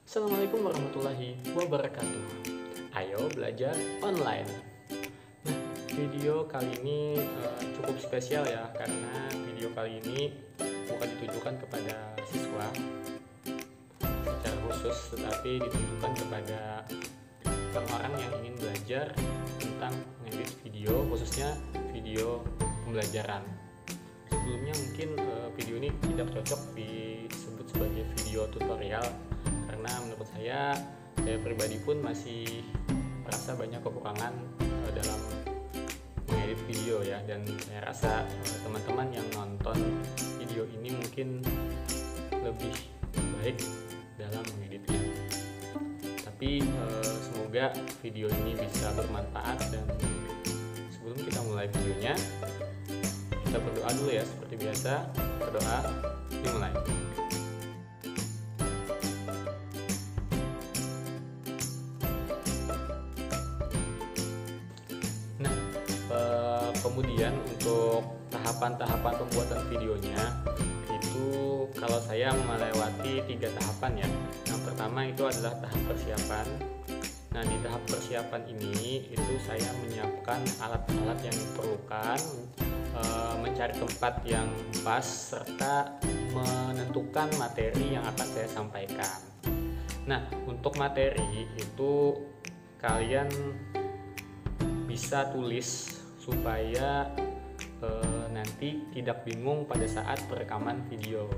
Assalamualaikum warahmatullahi wabarakatuh. Ayo belajar online. Nah, video kali ini cukup spesial ya, karena video kali ini bukan ditujukan kepada siswa secara khusus, tetapi ditujukan kepada orang-orang yang ingin belajar tentang mengedit video, khususnya video pembelajaran. Sebelumnya mungkin video ini tidak cocok disebut sebagai video tutorial, karena menurut saya pribadi pun masih merasa banyak kekurangan dalam mengedit video ya, dan saya rasa teman-teman yang nonton video ini mungkin lebih baik dalam mengeditnya. Tapi semoga video ini bisa bermanfaat, dan sebelum kita mulai videonya, kita berdoa dulu ya, seperti biasa. Berdoa, dimulai. Nah, kemudian untuk tahapan-tahapan pembuatan videonya itu, kalau saya melewati 3 tahapan ya. Yang pertama itu adalah tahap persiapan. Nah, di tahap persiapan ini itu saya menyiapkan alat-alat yang diperlukan, mencari tempat yang pas, serta menentukan materi yang akan saya sampaikan. Nah, untuk materi itu kalian bisa tulis supaya nanti tidak bingung pada saat perekaman video.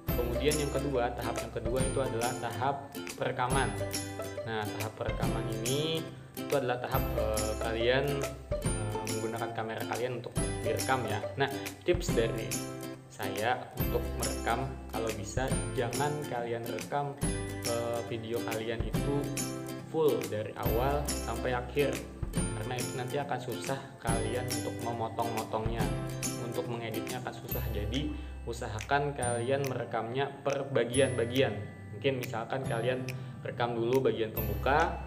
Kemudian tahap yang kedua itu adalah tahap perekaman. Nah, tahap perekaman ini itu adalah tahap kalian menggunakan kamera kalian untuk direkam ya. Nah, tips dari saya untuk merekam, kalau bisa jangan kalian rekam video kalian itu full dari awal sampai akhir, karena itu nanti akan susah kalian untuk memotong-motongnya, untuk mengeditnya akan susah. Jadi usahakan kalian merekamnya per bagian-bagian. Mungkin misalkan kalian rekam dulu bagian pembuka,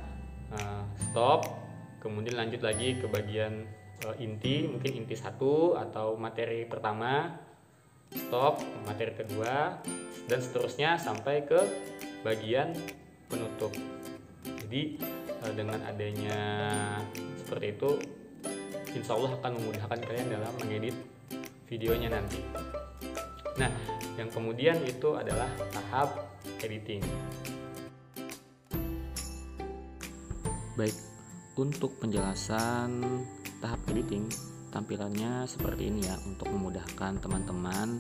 stop, kemudian lanjut lagi ke bagian inti, mungkin inti 1 atau materi pertama, stop, materi kedua, dan seterusnya sampai ke bagian penutup. Jadi dengan adanya seperti itu, insya Allah akan memudahkan kalian dalam mengedit videonya nanti. Nah, yang kemudian itu adalah tahap editing. Baik, untuk penjelasan tahap editing, tampilannya seperti ini ya, untuk memudahkan teman-teman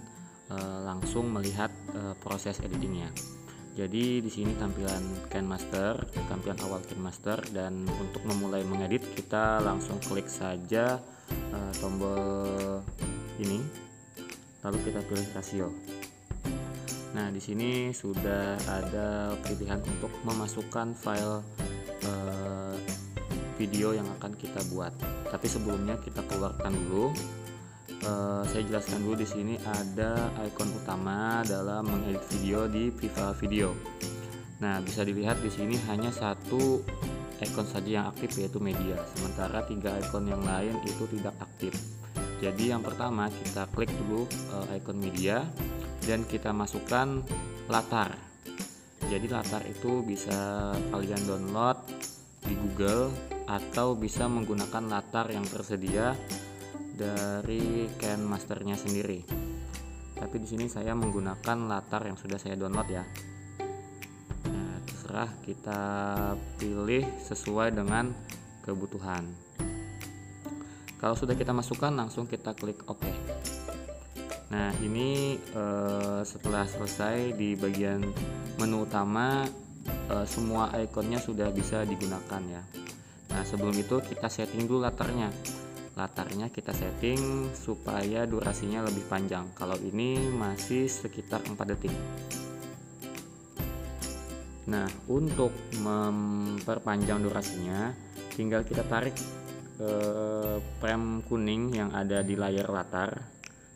langsung melihat proses editingnya. Jadi di sini tampilan KineMaster, tampilan awal KineMaster, dan untuk memulai mengedit kita langsung klik saja tombol ini, lalu kita pilih rasio. Nah, di sini sudah ada pilihan untuk memasukkan file video yang akan kita buat. Tapi sebelumnya kita keluarkan dulu. Saya jelaskan dulu, di sini ada ikon utama dalam mengedit video di Viva Video. Nah, bisa dilihat di sini hanya satu ikon saja yang aktif, yaitu media, sementara 3 ikon yang lain itu tidak aktif. Jadi yang pertama kita klik dulu ikon media, dan kita masukkan latar. Jadi latar itu bisa kalian download di Google atau bisa menggunakan latar yang tersedia dari KineMasternya sendiri. Tapi di sini saya menggunakan latar yang sudah saya download ya. Nah, terserah, kita pilih sesuai dengan kebutuhan. Kalau sudah kita masukkan, langsung kita klik OK. Nah, ini setelah selesai di bagian menu utama, semua ikonnya sudah bisa digunakan ya. Nah, sebelum itu kita setting dulu latarnya. Latarnya kita setting supaya durasinya lebih panjang. Kalau ini masih sekitar 4 detik. Nah, untuk memperpanjang durasinya, tinggal kita tarik frame kuning yang ada di layar latar.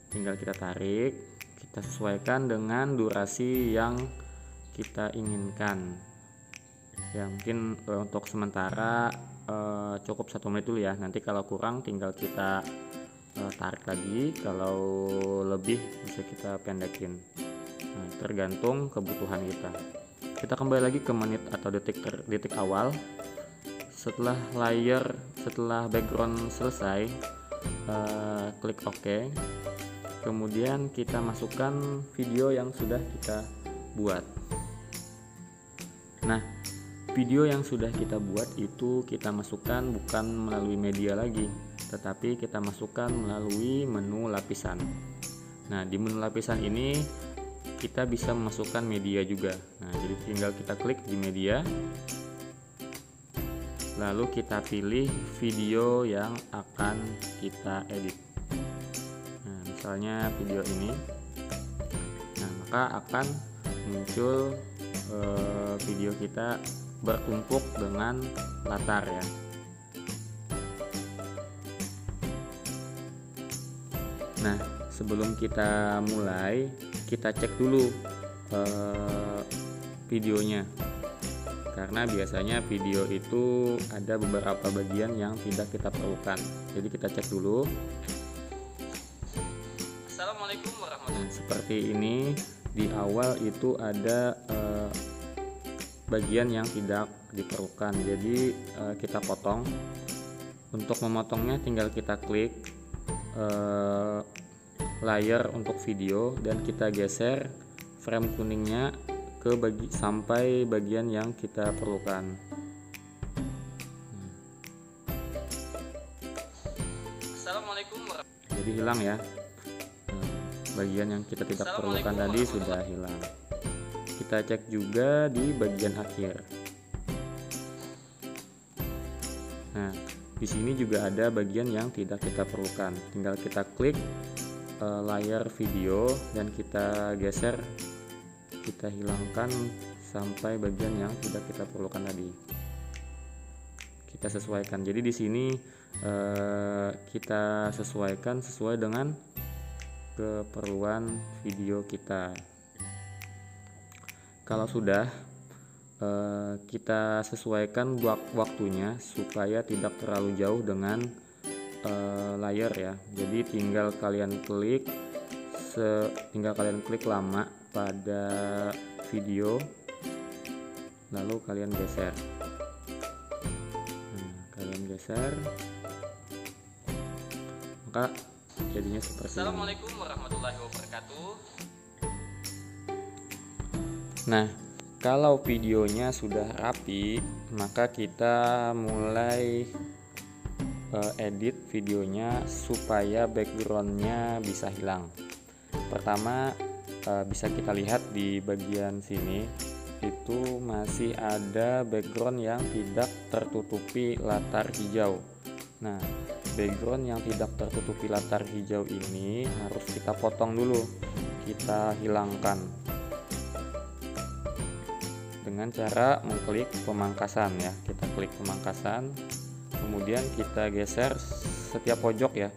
Tinggal kita tarik, kita sesuaikan dengan durasi yang kita inginkan. Ya, mungkin untuk sementara cukup 1 menit dulu ya. Nanti kalau kurang tinggal kita tarik lagi, kalau lebih bisa kita pendekin. Nah, tergantung kebutuhan kita. Kita kembali lagi ke menit atau detik awal. Setelah background selesai, klik OK. Kemudian kita masukkan video yang sudah kita buat. Nah, video yang sudah kita buat itu kita masukkan bukan melalui media lagi, tetapi kita masukkan melalui menu lapisan. Nah, di menu lapisan ini kita bisa memasukkan media juga. Nah, jadi tinggal kita klik di media, lalu kita pilih video yang akan kita edit. Nah, misalnya video ini. Nah, maka akan muncul video kita bertumpuk dengan latar ya. Nah, sebelum kita mulai, kita cek dulu videonya, karena biasanya video itu ada beberapa bagian yang tidak kita perlukan. Jadi kita cek dulu. Assalamualaikum warahmatullahi wabarakatuh. Nah, seperti ini, di awal itu ada bagian yang tidak diperlukan, jadi kita potong. Untuk memotongnya tinggal kita klik layar untuk video dan kita geser frame kuningnya ke sampai bagian yang kita perlukan. Assalamualaikum warahmatullahi Jadi hilang ya, bagian yang kita tidak perlukan tadi sudah hilang. Kita cek juga di bagian akhir. Nah, di sini juga ada bagian yang tidak kita perlukan. Tinggal kita klik layar video dan kita geser, kita hilangkan sampai bagian yang tidak kita perlukan tadi. Kita sesuaikan. Jadi di sini kita sesuaikan sesuai dengan keperluan video kita. Kalau sudah, kita sesuaikan waktunya supaya tidak terlalu jauh dengan layar ya. Jadi tinggal kalian klik lama pada video, lalu kalian geser. Nah, kalian geser, maka jadinya seperti ini. Assalamualaikum warahmatullahi wabarakatuh. Nah, kalau videonya sudah rapi, maka kita mulai edit videonya supaya backgroundnya bisa hilang. Pertama, bisa kita lihat di bagian sini itu masih ada background yang tidak tertutupi latar hijau. Nah, background yang tidak tertutupi latar hijau ini harus kita potong dulu, kita hilangkan dengan cara mengklik pemangkasan ya. Kita klik pemangkasan, kemudian kita geser setiap pojok ya.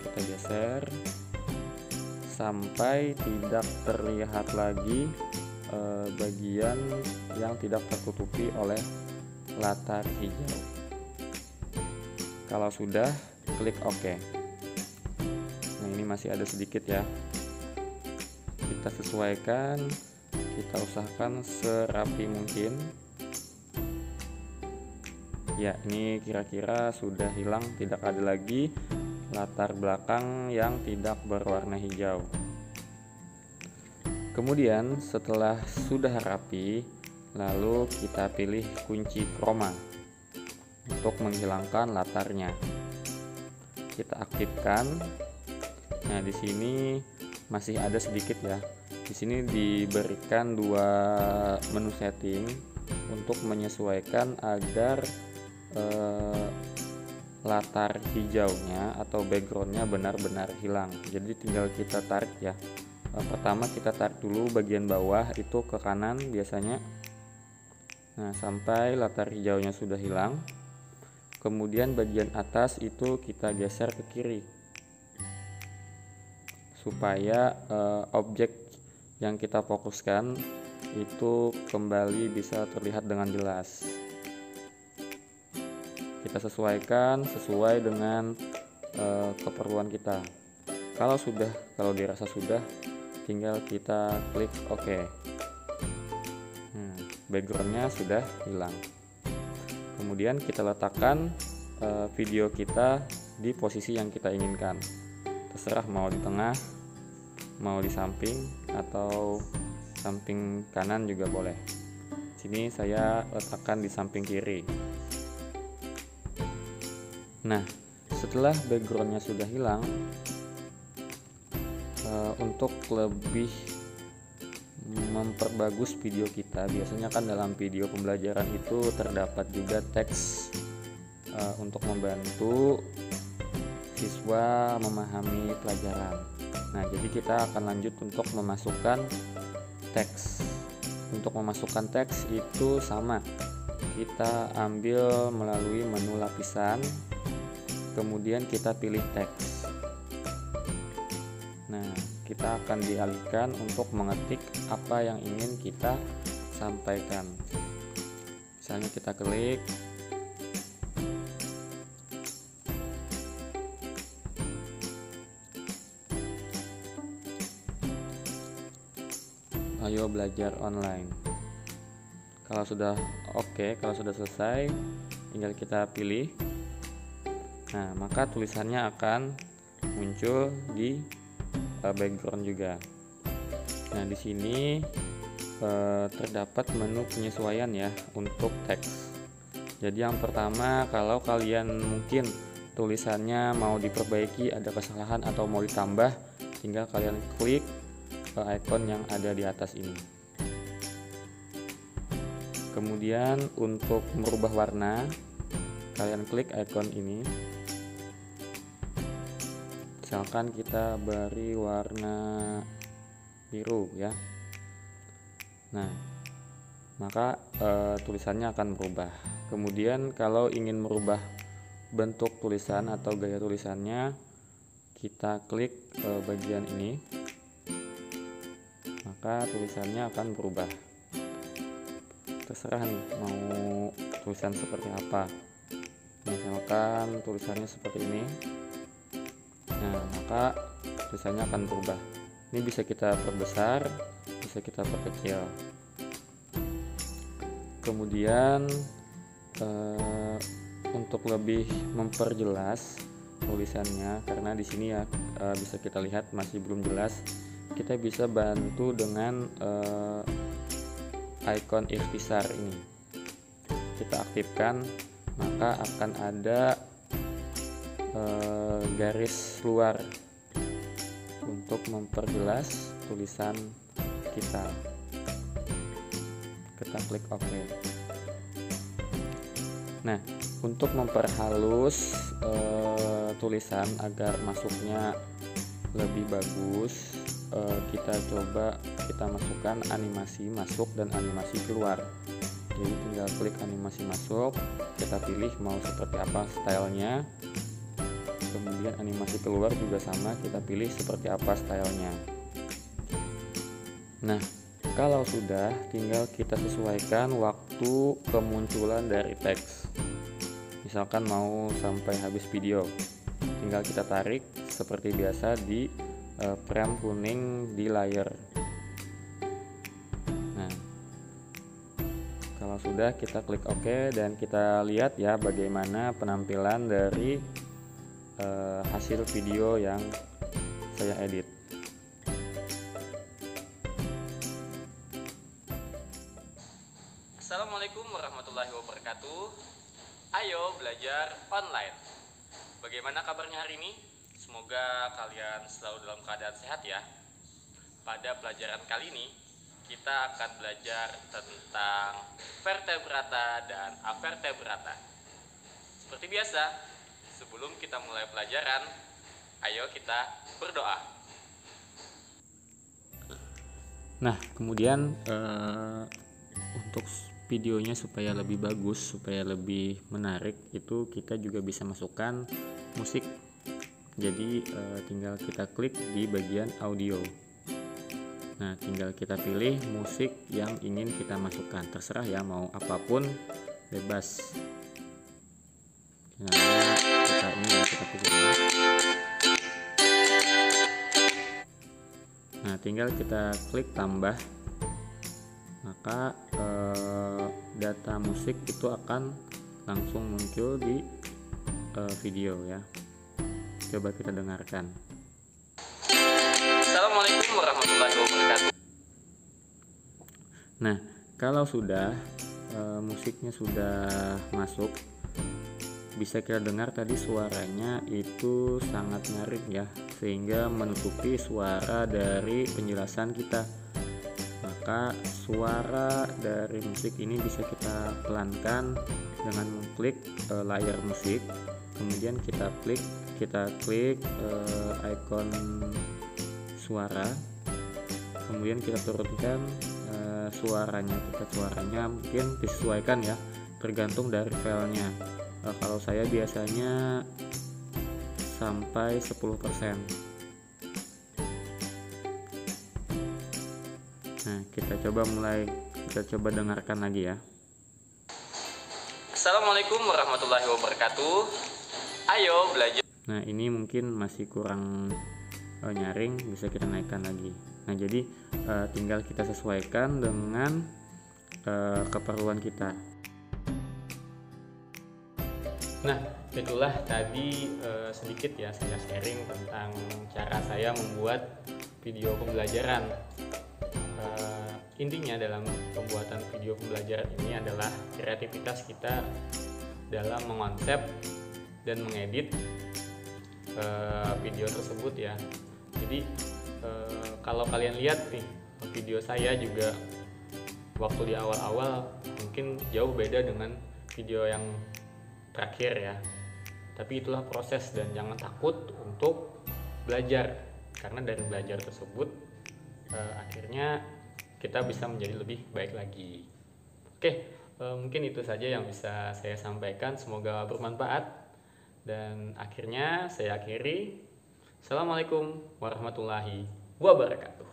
Kita geser sampai tidak terlihat lagi bagian yang tidak tertutupi oleh latar hijau. Kalau sudah, klik OK. Nah, ini masih ada sedikit ya. Kita sesuaikan, kita usahakan serapi mungkin. Ya, ini kira-kira sudah hilang, tidak ada lagi latar belakang yang tidak berwarna hijau. Kemudian setelah sudah rapi, lalu kita pilih kunci chroma untuk menghilangkan latarnya. Kita aktifkan. Nah, di sini masih ada sedikit ya. Di sini diberikan dua menu setting untuk menyesuaikan agar latar hijaunya atau backgroundnya benar-benar hilang. Jadi tinggal kita tarik ya. Pertama kita tarik dulu bagian bawah itu ke kanan biasanya. Nah, sampai latar hijaunya sudah hilang. Kemudian bagian atas itu kita geser ke kiri supaya objek yang kita fokuskan itu kembali bisa terlihat dengan jelas. Kita sesuaikan sesuai dengan keperluan kita. Kalau dirasa sudah, tinggal kita klik OK. Nah, backgroundnya sudah hilang. Kemudian kita letakkan video kita di posisi yang kita inginkan. Terserah mau di tengah, mau di samping, atau samping kanan juga boleh. Sini saya letakkan di samping kiri. Nah, setelah backgroundnya sudah hilang, untuk lebih memperbagus video kita, biasanya kan dalam video pembelajaran itu terdapat juga teks untuk membantu siswa memahami pelajaran. Nah, jadi kita akan lanjut untuk memasukkan teks. Untuk memasukkan teks itu sama, kita ambil melalui menu lapisan, kemudian kita pilih teks. Nah, kita akan dialihkan untuk mengetik apa yang ingin kita sampaikan. Misalnya kita klik, ayo belajar online. Kalau sudah oke, kalau sudah selesai, tinggal kita pilih. Nah, maka tulisannya akan muncul di background juga. Nah, di sini terdapat menu penyesuaian ya untuk teks. Jadi yang pertama, kalau kalian mungkin tulisannya mau diperbaiki, ada kesalahan atau mau ditambah, tinggal kalian klik icon yang ada di atas ini. Kemudian untuk merubah warna, kalian klik icon ini. Misalkan kita beri warna biru ya. Nah, maka tulisannya akan berubah. Kemudian kalau ingin merubah bentuk tulisan atau gaya tulisannya, kita klik bagian ini, maka tulisannya akan berubah. Terserah nih mau tulisan seperti apa. Misalkan tulisannya seperti ini, nah maka tulisannya akan berubah. Ini bisa kita perbesar, bisa kita perkecil. Kemudian untuk lebih memperjelas tulisannya, karena di sini ya bisa kita lihat masih belum jelas, kita bisa bantu dengan icon ikhtisar ini. Kita aktifkan, maka akan ada garis luar untuk memperjelas tulisan kita. Kita klik OK. Nah, untuk memperhalus tulisan agar masuknya lebih bagus, kita coba kita masukkan animasi masuk dan animasi keluar. Jadi tinggal klik animasi masuk, kita pilih mau seperti apa stylenya. Kemudian animasi keluar juga sama, kita pilih seperti apa stylenya. Nah, kalau sudah, tinggal kita sesuaikan waktu kemunculan dari teks. Misalkan mau sampai habis video, tinggal kita tarik seperti biasa di frame kuning di layar. Nah, kalau sudah, kita klik OK dan kita lihat ya bagaimana penampilan dari hasil video yang saya edit. Assalamualaikum warahmatullahi wabarakatuh. Ayo belajar online. Bagaimana kabarnya hari ini? Semoga kalian selalu dalam keadaan sehat ya. Pada pelajaran kali ini, kita akan belajar tentang vertebrata dan avertebrata. Seperti biasa, sebelum kita mulai pelajaran, ayo kita berdoa. Nah, kemudian untuk videonya supaya lebih bagus, supaya lebih menarik, itu kita juga bisa masukkan musik. Jadi tinggal kita klik di bagian audio. Nah, tinggal kita pilih musik yang ingin kita masukkan. Terserah ya, mau apapun bebas. Nah, kita ini ya, kita pilih. Nah, tinggal kita klik tambah. maka data musik itu akan langsung muncul di video ya. Coba kita dengarkan. Assalamualaikum warahmatullahi wabarakatuh. Nah, kalau sudah musiknya sudah masuk, bisa kita dengar tadi suaranya itu sangat nyaring ya, sehingga menutupi suara dari penjelasan kita. Maka suara dari musik ini bisa kita pelankan dengan mengklik layar musik, kemudian kita klik ikon suara, kemudian kita turunkan suaranya mungkin disesuaikan ya, tergantung dari filenya. Kalau saya biasanya sampai 10%. Nah, kita coba dengarkan lagi ya. Assalamualaikum warahmatullahi wabarakatuh. Ayo belajar. Nah, ini mungkin masih kurang nyaring, bisa kita naikkan lagi. Nah, jadi tinggal kita sesuaikan dengan keperluan kita. Nah, itulah tadi sedikit ya saya sharing tentang cara saya membuat video pembelajaran. Intinya dalam pembuatan video pembelajaran ini adalah kreativitas kita dalam mengonsep dan mengedit video tersebut ya. Jadi kalau kalian lihat nih video saya juga waktu di awal-awal mungkin jauh beda dengan video yang terakhir ya. Tapi itulah proses dan jangan takut untuk belajar, karena dari belajar tersebut akhirnya kita bisa menjadi lebih baik lagi. Oke, mungkin itu saja yang bisa saya sampaikan, semoga bermanfaat. Dan akhirnya saya akhiri. Assalamualaikum warahmatullahi wabarakatuh.